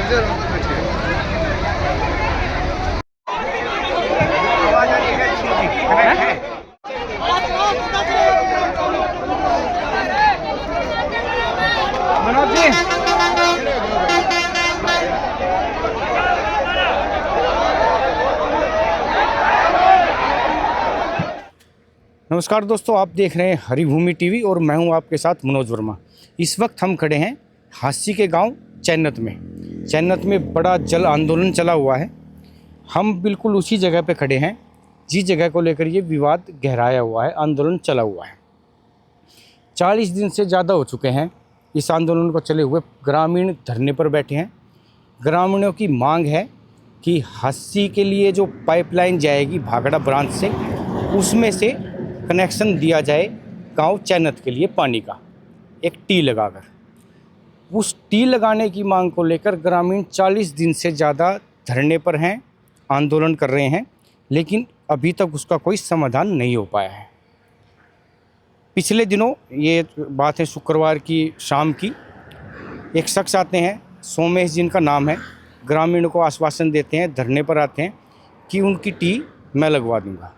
मनोज जी, नमस्कार दोस्तों, आप देख रहे हैं हरिभूमि टीवी और मैं हूं आपके साथ मनोज वर्मा। इस वक्त हम खड़े हैं हांसी के गांव चैनत में। चैनत में बड़ा जल आंदोलन चला हुआ है। हम बिल्कुल उसी जगह पे खड़े हैं जिस जगह को लेकर ये विवाद गहराया हुआ है, आंदोलन चला हुआ है। 40 दिन से ज़्यादा हो चुके हैं इस आंदोलन को चले हुए। ग्रामीण धरने पर बैठे हैं। ग्रामीणों की मांग है कि हांसी के लिए जो पाइपलाइन जाएगी भागड़ा ब्रांच से, उसमें से कनेक्शन दिया जाए गांव चैनत के लिए पानी का, एक टी लगाकर। उस टी लगाने की मांग को लेकर ग्रामीण 40 दिन से ज़्यादा धरने पर हैं, आंदोलन कर रहे हैं, लेकिन अभी तक उसका कोई समाधान नहीं हो पाया है। पिछले दिनों, ये बात है शुक्रवार की शाम की, एक शख्स आते हैं, सोमेश जिनका नाम है, ग्रामीणों को आश्वासन देते हैं, धरने पर आते हैं कि उनकी टी मैं लगवा दूंगा।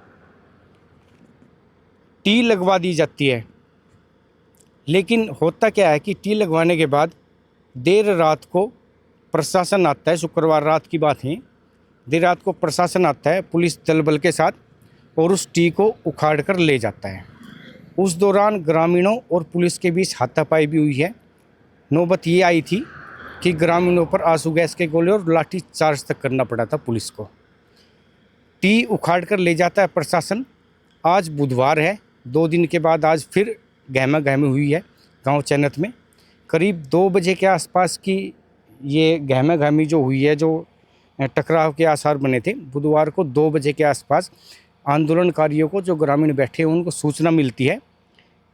टी लगवा दी जाती है, लेकिन होता क्या है कि टी लगवाने के बाद देर रात को प्रशासन आता है। शुक्रवार रात की बात है, देर रात को प्रशासन आता है पुलिस दल बल के साथ और उस टी को उखाड़ कर ले जाता है। उस दौरान ग्रामीणों और पुलिस के बीच हाथापाई भी हुई है। नौबत ये आई थी कि ग्रामीणों पर आंसू गैस के गोले और लाठी चार्ज तक करना पड़ा था पुलिस को। टी उखाड़ कर ले जाता है प्रशासन। आज बुधवार है, 2 दिन के बाद आज फिर गहमा गहमी हुई है गांव चैनत में। करीब 2 बजे के आसपास की ये गहमा गहमी जो हुई है, जो टकराव के आसार बने थे, बुधवार को 2 बजे के आसपास आंदोलनकारियों को, जो ग्रामीण बैठे हैं, उनको सूचना मिलती है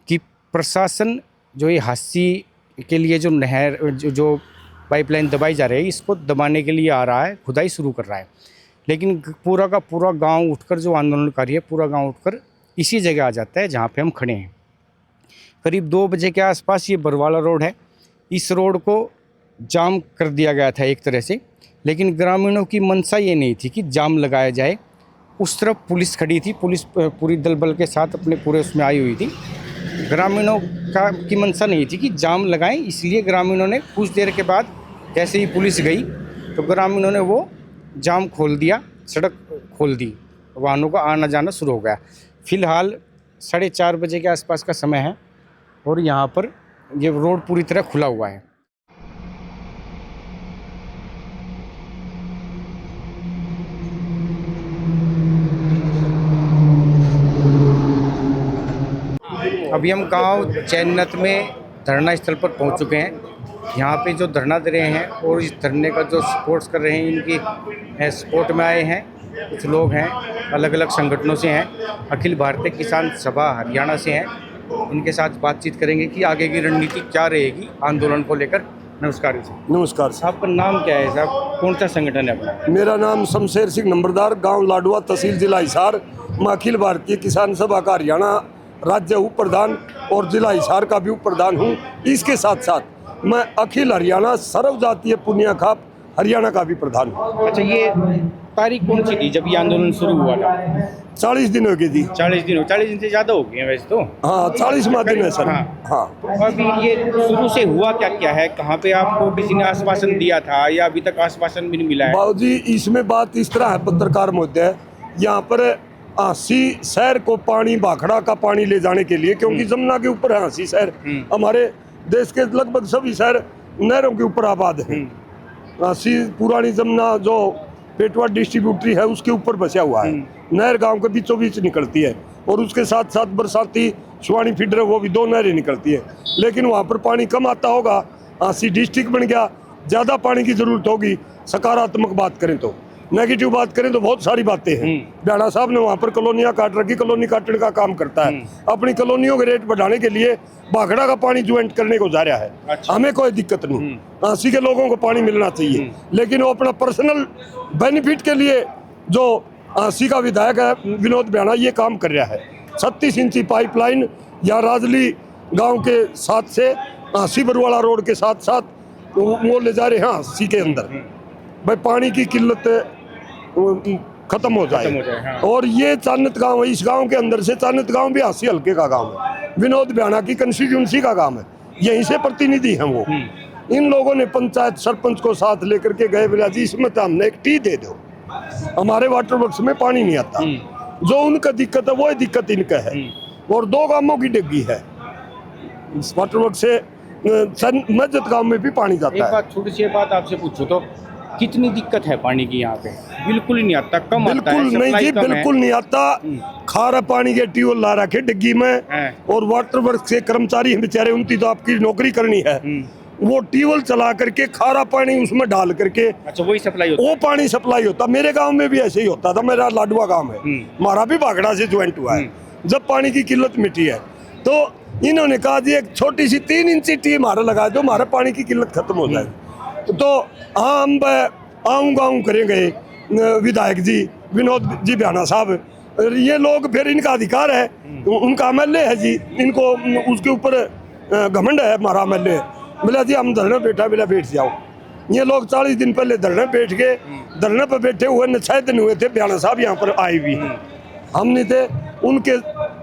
कि प्रशासन जो ये हांसी के लिए जो नहर जो पाइपलाइन दबाई जा रही है, इसको दबाने के लिए आ रहा है, खुदाई शुरू कर रहा है। लेकिन पूरा का पूरा गांव उठकर, जो आंदोलनकारी है पूरा गांव उठकर इसी जगह आ जाता है जहां पे हम खड़े हैं। करीब 2 बजे के आसपास ये बरवाला रोड है, इस रोड को जाम कर दिया गया था एक तरह से। लेकिन ग्रामीणों की मंशा ये नहीं थी कि जाम लगाया जाए। उस तरफ पुलिस खड़ी थी, पुलिस पूरी दल बल के साथ अपने पूरे उसमें आई हुई थी। ग्रामीणों की मंशा नहीं थी कि जाम लगाएं, इसलिए ग्रामीणों ने कुछ देर के बाद, जैसे ही पुलिस गई तो ग्रामीणों ने वो जाम खोल दिया, सड़क खोल दी, वाहनों का आना जाना शुरू हो गया। फ़िलहाल 4:30 बजे के आसपास का समय है और यहाँ पर ये रोड पूरी तरह खुला हुआ है। अभी हम गांव चैनत में धरना स्थल पर पहुंच चुके हैं। यहाँ पे जो धरना दे रहे हैं और इस धरने का जो सपोर्ट्स कर रहे हैं, इनकी सपोर्ट में आए हैं कुछ लोग हैं, अलग अलग संगठनों से हैं, अखिल भारतीय किसान सभा हरियाणा से हैं। इनके साथ बातचीत करेंगे कि आगे की रणनीति क्या रहेगी आंदोलन को लेकर। नमस्कार जी। नमस्कार साहब। आपका नाम क्या है साहब, कौन सा संगठन है अपना? मेरा नाम शमशेर सिंह नंबरदार, गांव लाडवा, तहसील जिला हिसार। मैं अखिल भारतीय किसान सभा का हरियाणा राज्य उप प्रधान और जिला हिसार का भी उप प्रधान हूँ। इसके साथ साथ मैं अखिल हरियाणा सर्व जातीय पुनिया खाप हरियाणा का भी प्रधान हूँ। अच्छा, ये तारीख कौन सी थी जब ये आंदोलन शुरू हुआ था? 40 दिन हो गई थी। 40 दिन? 40 दिन से ज़्यादा हो गए हैं वैसे तो। हाँ, 40वां दिन है सर। हाँ। तो अभी ये शुरू से हुआ क्या क्या है? कहाँ पे आपको किसी ने आश्वासन दिया था या अभी तक आश्वासन भी नहीं मिला है? बाबूजी, इसमें बात इस तरह है, पत्रकार महोदय, यहाँ पर हांसी शहर को पानी, भाखड़ा का पानी ले जाने के लिए, क्योंकि जमुना के ऊपर है हांसी शहर। हमारे देश के लगभग सभी शहर नहरों के ऊपर आबाद है। हांसी पुरानी जमुना जो पेटवा डिस्ट्रीब्यूटरी है उसके ऊपर बसा हुआ है। नहर गांव के बीचों बीच निकलती है और उसके साथ साथ बरसाती सुवानी फीडर, वो भी 2 नहरें निकलती है। लेकिन वहाँ पर पानी कम आता होगा, हांसी डिस्ट्रिक्ट बन गया, ज़्यादा पानी की जरूरत होगी। सकारात्मक बात करें तो, नेगेटिव बात करें तो बहुत सारी बातें हैं। ब्याड़ा साहब ने वहाँ पर कॉलोनियाँ काट रखी, कॉलोनी काटने का काम करता है। अपनी कॉलोनियों के रेट बढ़ाने के लिए भाखड़ा का पानी ज्वाइंट करने को जा रहा है। अच्छा। हमें कोई दिक्कत नहीं, हांसी के लोगों को पानी मिलना चाहिए। लेकिन वो अपना पर्सनल बेनिफिट के लिए, जो हांसी का विधायक है विनोद ब्याड़ा, ये काम कर रहा है। 36 इंची पाइपलाइन या राजली गाँव के साथ से हांसी बरवाला रोड के साथ साथ वो ले जा रहे हैं 80 के अंदर। भाई पानी की किल्लत खत्म हो जाए। हाँ। और ये चानत गांव है, इस गांव के अंदर से चानत गांव भी 80 हल्के का गांव है, विनोद ब्याना की कंस्टिट्यूंसी का गांव है, यहीं से प्रतिनिधि हैं वो। इन लोगों ने पंचायत सरपंच को साथ लेकर के गए, बोला जी इसमें तो हमने एक टी दे दो, हमारे वाटर वर्क्स में पानी नहीं आता। जो उनका दिक्कत है वो दिक्कत इनका है। और 2 गांवों की डिग्गी है इस वाटर वर्क से, मस्जिद गांव में भी पानी जाता है। एक बात, छोटी सी बात आपसे पूछो तो कितनी दिक्कत है पानी की यहाँ पे? बिल्कुल ही नहीं आता, कम आता है, बिल्कुल नहीं जी, बिल्कुल नहीं आता। खारा पानी के ट्यूबवेल ला रखे डिग्गी में, और वाटर वर्क से कर्मचारी हैं बेचारे, उनकी तो आपकी नौकरी करनी है, वो ट्यूबवेल चला करके खारा पानी उसमें डाल करके, अच्छा वही सप्लाई होता है? वो पानी सप्लाई होता। मेरे गांव में भी ऐसे ही होता था, मेरा लाडवा गांव है, हमारा भी भागड़ा से ज्वाइंट हुआ है। जब पानी की किल्लत मिटी है तो इन्होंने कहा जी एक छोटी सी 3 इंची टी हमारा लगा दो, हमारा पानी की किल्लत खत्म हो जाएगी। तो हाँ, हम आऊँ करेंगे विधायक जी विनोद जी ब्याना साहब, ये लोग फिर इनका अधिकार है, उनका MLA है जी, इनको उसके ऊपर घमंड है, हमारा MLA। बोला जी हम धरने बैठा, बोला बैठ जाओ। ये लोग 40 दिन पहले धरने बैठ गए, धरने पर बैठे हुए 6 दिन हुए थे, ब्याना साहब यहाँ पर आए भी हैं, हम नहीं थे। उनके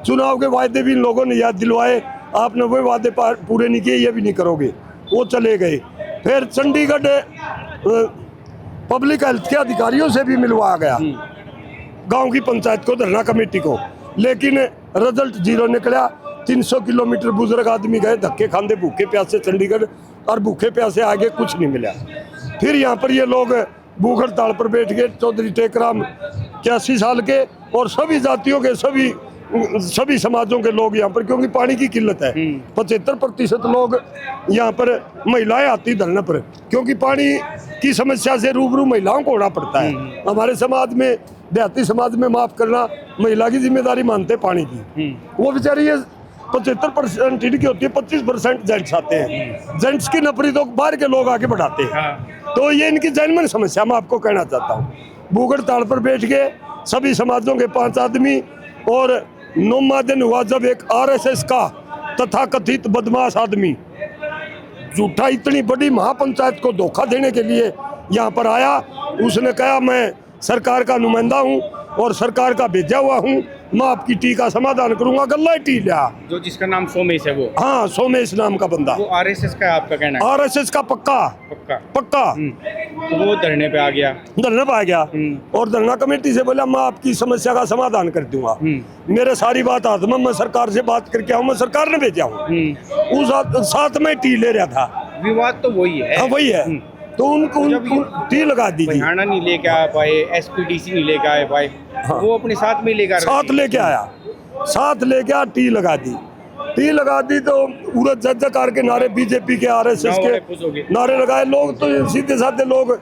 चुनाव के वायदे भी इन लोगों ने याद दिलवाए, आपने वो वादे पूरे नहीं किए, ये भी नहीं करोगे, वो चले गए। फिर चंडीगढ़ पब्लिक हेल्थ के अधिकारियों से भी मिलवाया गया, गांव की पंचायत को, धरना कमेटी को, लेकिन रिजल्ट 0 निकला। 300 किलोमीटर बुजुर्ग आदमी गए धक्के खांदे भूखे प्यासे चंडीगढ़, और भूखे प्यासे आगे कुछ नहीं मिला। फिर यहाँ पर ये लोग भूख हड़ताल पर बैठ गए, चौधरी टेकराम 81 साल के, और सभी जातियों के, सभी समाजों के लोग यहाँ पर, क्योंकि पानी की किल्लत है। 75% लोग यहाँ पर महिलाएं आती धरने पर, क्योंकि पानी की समस्या से रूबरू महिलाओं को होना पड़ता है। हमारे समाज में, देहाती समाज में, माफ करना, महिला की जिम्मेदारी मानते पानी की। वो बेचारी ये 75% इनकी होती है, 25% जेंट्स आते हैं। जेंट्स की नफरी तो बाहर के लोग आके बढ़ाते हैं। तो ये इनकी जन्मन समस्या मैं आपको कहना चाहता हूँ। भूख हड़ताल पर बैठ गए सभी समाजों के 5 आदमी, और 9वां दिन हुआ जब एक RSS का तथाकथित बदमाश आदमी झूठा इतनी बड़ी महापंचायत को धोखा देने के लिए यहाँ पर आया। उसने कहा मैं सरकार का नुमाइंदा हूँ और सरकार का भेजा हुआ हूँ, मैं आपकी टी का समाधान करूंगा। गल्ला टी लिया, जो जिसका नाम सोमेश है वो? हाँ, सोमेश नाम का बंदा। वो RSS का है आपका कहना है? RSS का पक्का। तो वो धरने पे आ गया, और धरना कमेटी से बोला मैं आपकी समस्या का समाधान कर दूंगा। मेरे सारी बात हाथ में, मैं सरकार से बात करके आऊँ, मैं सरकार ने भेजा हूँ। उस साथ में टी ले रहा था। विवाद तो वही है। हाँ वही है। तो उनको टी लगा दी, हरियाणा नहीं लेके आ पाए, SPDC नहीं लेके आए पाए, वो अपने साथ में लेकर साथ लेके आया, टी लगा दी। तो उड़द जजकार के नारे, बीजेपी के RSS के नारे लगाए। लोग तो सीधे साधे लोग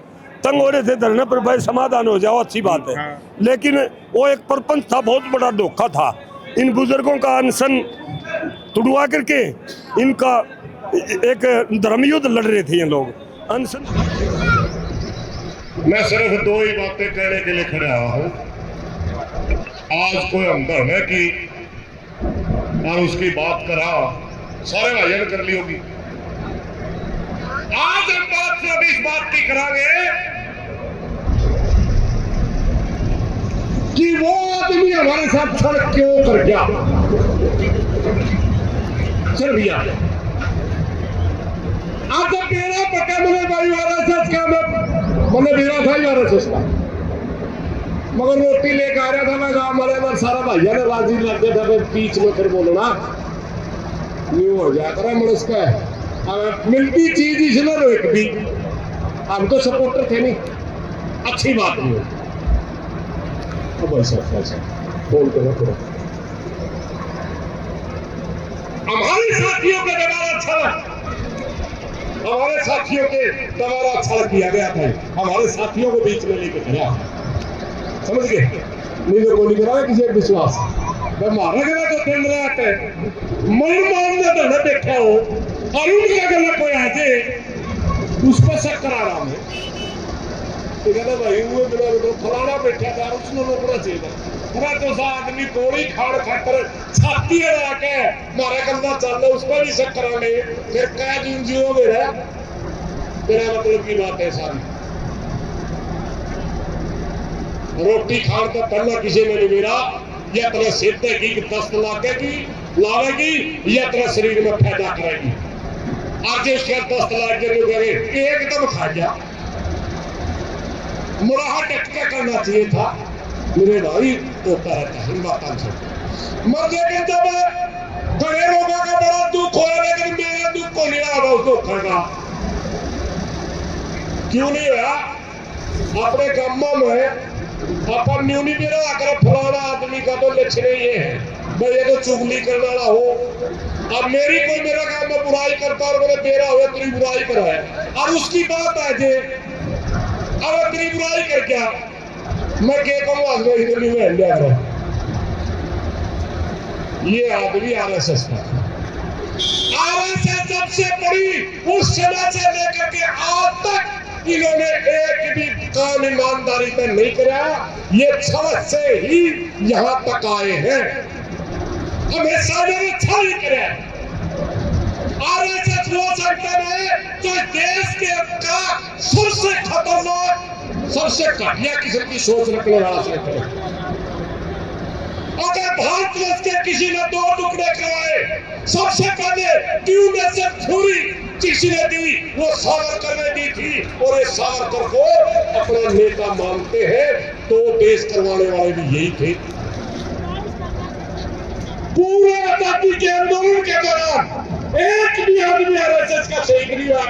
तंग हो रहे थे धरने पर, भाई समाधान हो जाओ, अच्छी बात है। लेकिन वो एक प्रपंच था, बहुत बड़ा धोखा था। इन बुजुर्गों का अनशन तुड़वा करके इनका एक धर्मयुद्ध लड़ रहे थे ये लोग। अनशन मैं सिर्फ 2 ही बातें कहने के लिए खड़ा हूँ। आज कोई हम धरने की और उसकी बात करा, सारे भाइयों ने कर ली होगी। आज हम बात सिर्फ इस बात की करांगे कि वो आदमी हमारे साथ सड़क क्यों कर गया। चल भैया, आज जब मेरा पक्का मैंने भाई RSS का, मैंने मेरा था RSS का, मगर रोटी लेकर आ रहा था मैं गाँव में, सारा भैया ने राजी लग गया था, बीच में फिर बोलना न्यू हो जाया करा मनुष्य का। मिलती चीज इसने रोक दी, हम तो सपोर्टर थे नहीं, अच्छी बात नहीं होती। भाई साहब फोन करो थोड़ा, हमारे साथियों का दबाव अच्छा लगा, हमारे साथियों के दबाव अच्छा किया गया था, हमारे साथियों को बीच में लेकर गया, समझ गए? नहीं तो गोली करा किसी एक विश्वास मारा गया तो दिन रात मन मारने तो न देखा हो, और उनका गला कोई आजे उस पर शक करा रहा हूँ। तो कहता भाई वो मेरा तो फलाना बैठा था, उसने रोकना चाहिए। पूरा तो सा आदमी गोली खाड़ खाकर छाती अड़ा के मारा गंदा चल, उस पर भी शक करा ले, फिर क्या जिंदगी हो गया। तेरा मतलब की बात है सारी। रोटी खाने तो पहला किसी ने नहीं मेरा या तेरा सिर देगी दस्त लागेगी लावेगी या तेरा शरीर में फायदा करेगी। आज उसके दस्त लाग के एकदम खा जा मुराहा टटका करना चाहिए था मेरे भाई होता रहता है इन बातों से। मगर लेकिन जब बड़े लोगों का बड़ा दुख होया लेकिन मेरा दुख को नहीं रहा उस दुख का क्यों नहीं हुआ। अपने गांव में अपन न्यू नहीं मेरा आकर फलाना आदमी का तो लक्षण ये है भाई ये तो चुगली करने वाला हो। अब मेरी कोई मेरा काम में बुराई करता और मेरे तेरा हुआ तेरी बुराई कराए अब उसकी बात है जे अब तेरी बुराई कर क्या मैं क्या कहूँ आदमी इधर नहीं मैं लिया करो। ये आदमी आरएसएस का आरएसएस सबसे बड़ी उस समय से लेकर के आज तक इन्होंने एक भी काम ईमानदारी पे नहीं कराया। ये छवत से ही यहाँ तक आए हैं हमेशा ने अच्छा नहीं कराया। आरएसएस वो संगठन है जो देश के का सबसे खतरनाक सबसे घटिया किस्म की सोच रखने वाला संगठन है। अगर भारतवर्ष के किसी ने 2 टुकड़े करवाए सबसे पहले ट्यूनेशन थ्योरी किसी ने दी वो सावरकर ने दी थी और ये सावरकर को अपना नेता मानते हैं तो देश करवाने वाले भी यही थे। पूरे आजादी के आंदोलन के दौरान एक भी आदमी आरएसएस का शहीद नहीं हुआ।